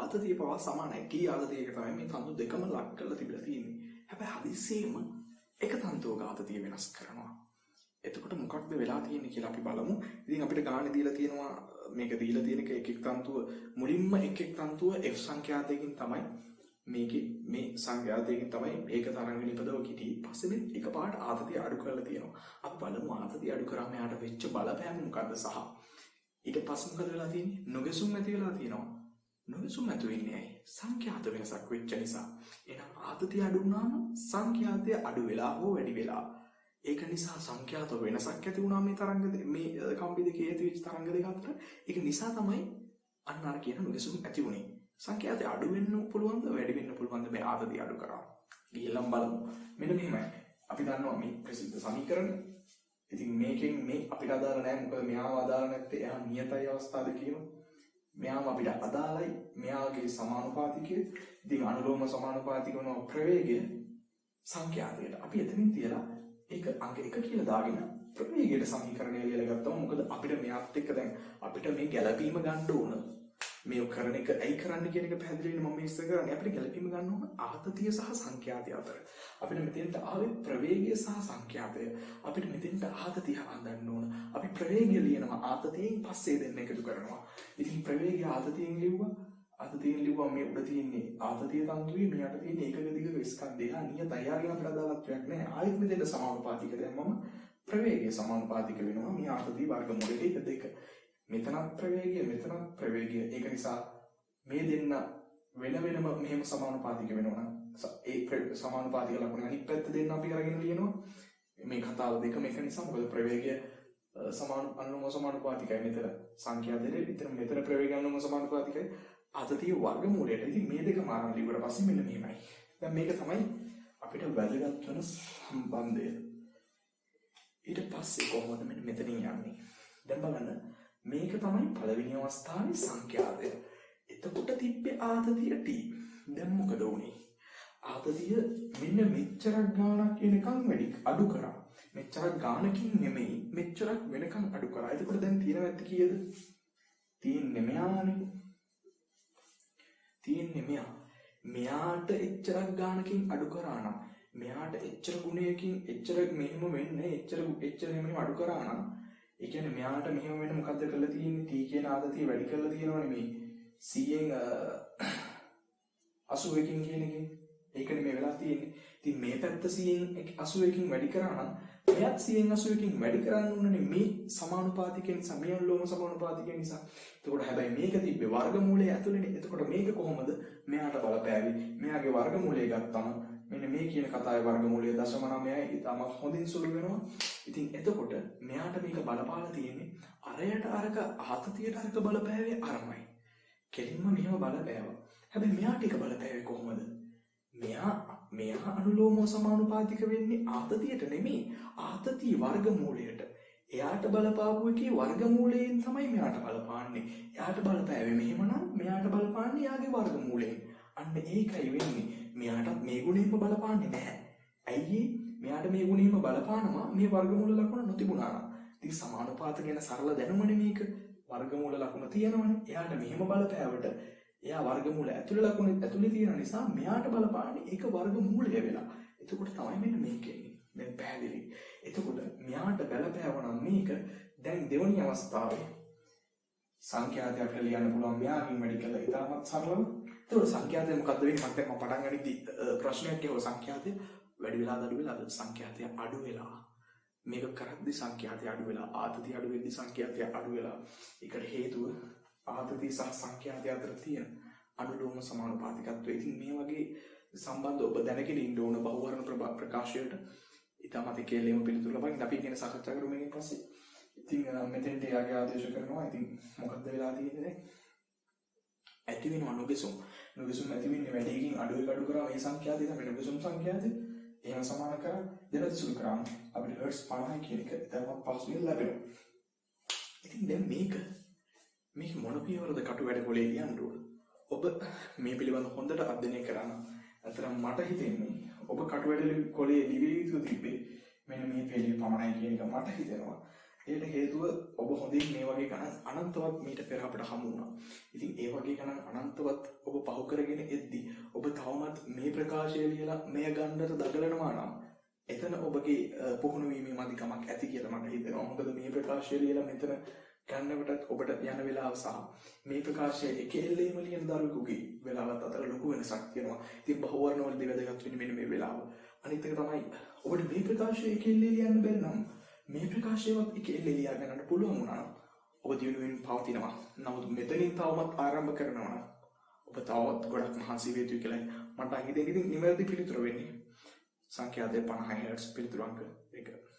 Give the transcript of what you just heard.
ආතතිය පවා සමානයි. T ආතතියක තමයි මේ තන්තු දෙකම ලක් කරලා තිබිලා තියෙන්නේ. හැබැයි හදිසියෙම එක තන්තුවක ආතතිය වෙනස් කරනවා. එතකොට මොකක්ද වෙලා තියෙන්නේ කියලා අපි බලමු. ඉතින් අපිට ගානේ දීලා තියෙනවා මේක දීලා තියෙන එක තන්තුව මුලින්ම එක තන්තුව F සංඛ්‍යාතයකින් තමයි මේකේ මේ සංඛ්‍යාතයකින් තමයි ඒක තරංග නිපදව කිටි. පස්සේ මේ එකපාරට ආතතිය අඩු කරලා තියෙනවා. අපි බලමු ආතතිය අඩු කරාම යාට වෙච්ච බලපෑම මොකද්ද සහ ඊට පස්සේ මොකද වෙලා තියෙන්නේ? නොගැසුම් ඇති වෙලා තියෙනවා. නොගැසුම් ඇති වෙන්නේ ඇයි? සංඛ්‍යාත වෙනසක් වෙච්ච නිසා. එහෙනම් ආතතිය අඩු වුණාම සංඛ්‍යාතය අඩු වෙලා හෝ වැඩි වෙලා. ඒක නිසා සංඛ්‍යාත වෙනසක් ඇති වුණා මේ තරංග මේ කම්පි දෙකේ ඇති වෙච්ච තරංග දෙක අතර. ඒක නිසා තමයි අන්න අර කියන නොගැසුම් ඇති වුනේ. සංඛ්‍යාතය අඩු වෙන්න පුළුවන්ද වැඩි වෙන්න පුළුවන්ද මේ ආතතිය අඩු කරා? ගිහිල්ලා බලමු. මෙන්න මෙහෙමයි. අපි දන්නවා මේ ප්‍රසිද්ධ සමීකරණ. ඉතින් මේකෙන් මේ අපිට අදාළ නැහැ. මොකද මෙයාව අදාළ නැත්තේ එහා නියතයි අවස්ථාවද කියනවා. මෙයාම අපිට අදාළයි. මෙයාගේ සමානුපාතිකය. ඉතින් අනුලෝම සමානුපාතික වන ප්‍රවේගය සංඛ්‍යාතයට. අපි එතනින් තියලා ඒක අංක 1 කියලා දාගෙන ප්‍රවේගයට සමීකරණය ලියලා ගත්තම මොකද අපිට මෙයාත් එක්ක දැන් අපිට මේ ගැළපීම ගන්න ඕන. මේ කරන එක ඇයි කරන්න කියන එක පැහැදිලි වෙන මම ඉස්සර කරන්නේ අපිට ගැළපීම ගන්න ඕන ආතතිය සහ සංඛ්‍යාතය අතර. අපිට මෙතෙන්ට ආවේ ප්‍රවේගය සහ සංඛ්‍යාතය. අපිට මෙතෙන්ට ආතතිය හඳන්න ඕන. අපි ප්‍රවේගය ලියනවා ආතතියෙන් පස්සේ දෙන්න එකතු කරනවා. ඉතින් ප්‍රවේගය ආතතියෙන් ලියුවා. ආතතියෙන් ලියුවා මේ උඩ තියෙන්නේ ආතතිය තන්තුවේ මෙයාට තියෙන්නේ ඒකක දිගක ස්කන්ධය. නියතයි. යාගෙන අපිට අදාළත්වයක් නැහැ. ආයෙත් මෙතෙන්ට සමානුපාතික දැම්මම ප්‍රවේගය සමානුපාතික වෙනවා. මේ ආතතිය වර්ගමූලෙට එක දෙක. මෙතනත් ප්‍රවේගය ඒක නිසා මේ දෙන්න වෙන වෙනම මෙහෙම සමානුපාතික වෙනවා නම් ඒ සමානුපාතික ලකුණ අනිත් පැත්ත දෙන්න අපි අරගෙන ලියනවා මේ කතාව දෙක මේක නිසා මොකද ප්‍රවේගය අනුලෝම සමානුපාතිකයි මෙතන සංඛ්‍යාතයේ විතර මෙතන ප්‍රවේගය අනුලෝම සමානුපාතිකයි ආතතිය වර්ගමූලයට. ඉතින් මේ දෙක මාරන් ලියුවට පස්සේ මෙන්න මෙහෙමයි. දැන් මේක තමයි අපිට වැදගත් වෙන සම්බන්ධය. ඊට පස්සේ කොහොමද මෙතනින් යන්නේ? දැන් බලන්න මේක තමයි පළවෙනි අවස්ථාවේ සංඛ්‍යාතය. එතකොට තිබ්බේ ආතතිය T. දැන් මොකද වුනේ? ආතතිය මෙන්න මෙච්චරක් ගාණක් එනකන් වැඩි අඩු කරා. මෙච්චරක් ගාණකින් නෙමෙයි මෙච්චරක් වෙනකන් අඩු කරා. එතකොට දැන් තියෙනවා ඇත්ත කීයද? තියෙන්නේ මෙයානේ. තියෙන්නේ මෙයා. මෙයාට එච්චරක් ගාණකින් අඩු කරා නම් මෙයාට එච්චර ගුණයකින් එච්චර මෙහෙම වෙන්නේ එච්චර මෙහෙම අඩු කරා නම් ඒ කියන්නේ මෙයාට මෙහෙම වෙන මොකද්ද කරලා තියෙන්නේ? T කියන ආතතිය වැඩි කරලා තියෙනවනේ මේ 100න් 81කින් කියන එකෙන්. ඒකනේ මේ වෙලා තියෙන්නේ. ඉතින් මේ පැත්ත 100න් 81කින් වැඩි කරා නම් මෙයත් 100න් 81කින් වැඩි කරන්න ඕනනේ මේ සමානුපාතිකෙන් නිසා මේ අනුලෝම සමානුපාතිකෙන් නිසා. එතකොට හැබැයි මේක තිබ්බේ වර්ගමූලයේ ඇතුළේනේ. එතකොට මේක කොහොමද මෙයාට බලපෑවි? මෙයාගේ වර්ගමූලය ගත්තම මෙන්න මේ කියන කතාවේ වර්ගමූලය 0.9යි. ඊටමත් හොඳින් සුළු වෙනවා. ඉතින් එතකොට මෙයාට මේක බලපාලා තියෙන්නේ අරයට අරක ආතතියට අරක බලපෑවේ අරමයි. කෙලින්ම මෙහෙම බලපෑවා. හැබැයි මෙයාට ඒක බලපෑවේ කොහොමද? මෙයා අනුලෝම සමානුපාතික වෙන්නේ ආතතියට නෙමෙයි ආතතිය වර්ගමූලයට. එයාට බලපාපු එකේ වර්ගමූලයෙන් තමයි මෙයාට බලපාන්නේ. එයාට බලපෑවේ මෙහෙමනම් මෙයාට බලපාන්නේ යාගේ වර්ගමූලයෙන්. අන්න ඒකයි වෙන්නේ. මෙයාට මේ ගුණෙම බලපාන්නේ නැහැ. ඇයි මෙයාට මේ ගුණෙම බලපානවා මේ වර්ගමූල ලකුණ නොතිබුණා නම්. ඉතින් සමානුපාත ගැන සරල දැනුමනේ මේක. වර්ගමූල ලකුණ තියෙනවනේ. එයාට මෙහෙම බලපෑවට එයා වර්ගමූල ඇතුළේ ලකුණ ඇතුළේ තියෙන නිසා මෙයාට බලපාන්නේ ඒක වර්ගමූලය වෙලා. එතකොට තමයි මෙන්න මේකේ. දැන් පැහැදිලි. එතකොට මෙයාට බලපෑවනම් මේක දැන් දෙවැනි අවස්ථාවේ සංඛ්‍යාතය අපිට ලියන්න පුළුවන් මෙයාගෙන් වැඩි කළා. ඉතාලමත් සරලව. එතකොට සංඛ්‍යාතය මොකද්ද වෙන්නේ? මම දැන් පටන් ගනිද්දි ප්‍රශ්නයක් කියව සංඛ්‍යාතය වැඩි වෙලාද අඩු වෙලාද? සංඛ්‍යාතය අඩු වෙලා. මේක කරද්දි සංඛ්‍යාතය අඩු වෙලා. ආතතිය අඩු වෙද්දි සංඛ්‍යාතය අඩු වෙලා. ඒකට හේතුව ආතතිය සහ සංඛ්‍යාතය අතර තියෙන අනුලෝම සමානුපාතිකත්වය. ඉතින් මේ වගේ සම්බන්ධ ඔබ දැනගෙන ඉන්න ඕන බහුවර්ණ ප්‍රකාශයට. ඉතාලමත් කෙලෙම පිළිතුරු ලබන්න අපි ඉගෙන සාකච්ඡා කරමු මේකෙන් පස්සේ. ඉතින් මෙතෙන්ට යාගේ ආදේශ කරනවා. ඉතින් මොකක්ද වෙලා තියෙන්නේ දැන්? ඇති වෙනවා නොගසුම් ඇති වෙන්නේ වැඩිකින් අඩු කරා මේ සංඛ්‍යාතය තමයි නොගසුම් සංඛ්‍යාතය. එහෙම සමාන කරා දෙකට සුළු කරාම අපිට හර්ට්ස් 50 කියන එක තමයි පස්වෙනි ලැබෙනවා. ඉතින් දැන් මේක මොන පියවරද කටු වැඩ කොලේ ලියන්න ඕන? ඔබ මේ පිළිබඳව හොඳට අධ්‍යයනය කරා නම් අතරම මට හිතෙන්නේ ඔබ කටු වැඩ කොලේ ලිවිය යුතු තිබ්බේ මෙන්න මේ පෙළිය පමණයි කියන එක මට හිතෙනවා. ඒට හේතුව ඔබ හොඳින් මේ වගේ ගණන් අනන්තවත් මීට පෙර අපිට හමු වුණා. ඉතින් ඒ වගේ ගණන් අනන්තවත් ඔබ පහු කරගෙන එද්දි ඔබ තවමත් මේ ප්‍රකාශය ලියලා මෙය ගන්නට දඟලනවා නම් එතන ඔබගේ පුහුණු වීමේ මදිකමක් ඇති කියලා මට හිතෙනවා. මොකද මේ ප්‍රකාශය ලියලා මෙතන ගන්නකොටත් ඔබට යන වෙලාව සහ මේ ප්‍රකාශය එක එල්ලේම ලියන දරුවෙකුගේ වෙලාවත් අතර ලොකු වෙනසක් තියෙනවා. ඉතින් බහුවර්ණ වලදී වැදගත් වෙන්නේ මෙන්න මේ වෙලාව. අනිත් එක තමයි ඔබට මේ ප්‍රකාශය එක එල්ලේ ලියන්න බැරි නම් මේ ප්‍රකාශයවත් එක එල්ලේ ලියා ගන්නට පුළුවන් වුණා නම් ඔබ දිනුවෙන් පවතිනවා. නමුත් මෙතනින් තවමත් ආරම්භ කරනවා නම් ඔබ තවත් ගොඩක් මහන්සි වෙ යුතුයි කියලා මට හිතෙන්නේ. ඉතින් නිවැරදි පිළිතුර වෙන්නේ සංඛ්‍යාතය 50 Hz පිළිතුරු අංක 1.